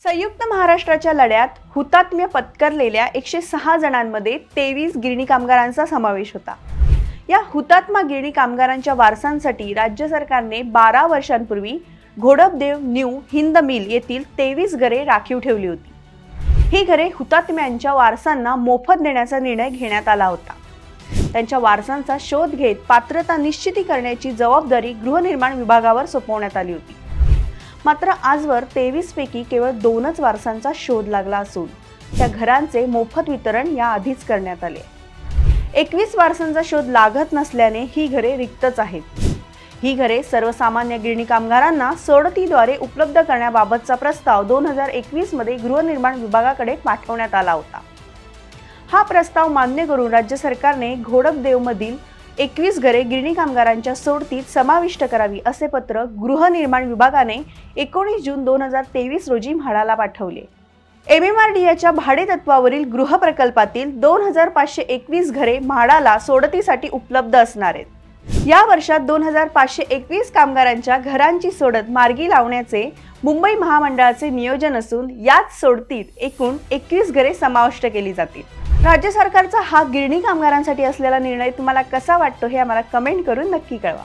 संयुक्त महाराष्ट्राच्या लढ्यात हुतात्म्य पत्करलेल्या 106 जणांमध्ये 23 गिरणी कामगारांचा समावेश होता। या हुतात्मा गिरणी कामगारांच्या वारसांसाठी राज्य सरकारने 12 वर्षांपूर्वी घोडपदेव न्यू हिंद मिल येथील 23 घरे राखीव ठेवली होती। ही घरे हुतात्म्यांच्या वारसांना मोफत देण्याचा निर्णय घेण्यात आला होता। त्यांच्या वारसांचा शोध घेत पात्रता निश्चिती करण्याची जबाबदारी गृहनिर्माण विभागावर सोपवण्यात आली होती। मात्र आजवर 23 पैकी केवळ 2च वारसांचा शोध लागला असून त्या घरांचे मोफत वितरण याआधीच करण्यात आले। 21 वारसांचा शोध लागत नसल्याने ही घरे रिक्तच आहेत। ही घरे सर्वसामान्य गिरणी कामगारांना सोडतीद्वारे उपलब्ध करण्याबाबतचा प्रस्ताव 2021 मध्ये गृहनिर्माण विभागाकडे पाठवण्यात आला होता। हा प्रस्ताव मान्य करून राज्य सरकारने घोडपदेवमधील 21 घरे गिरणी कामगारांच्या सोडतीत समाविष्ट करावी असे पत्र गृहनिर्माण विभागाने 19 जून 2023 रोजी म्हाडाला पाठवले। MMRDAच्या भाडे तत्वावरील गृह प्रकल्पातील 2521 घरे म्हाडाला सोडतीसाठी उपलब्ध असणार आहेत। या वर्षात 2521 कामगारांच्या घरांची सोडत मार्गी लावण्याचे मुंबई महामंडळाचे नियोजन असून याच सोडतीत एकूण 21 घरे समाविष्ट केली जातील। राज्य सरकारचा हा गिरणी कामगारांसाठी असलेला निर्णय तुम्हाला कसा वाटतो हे आम्हाला कमेंट करून नक्की कळवा।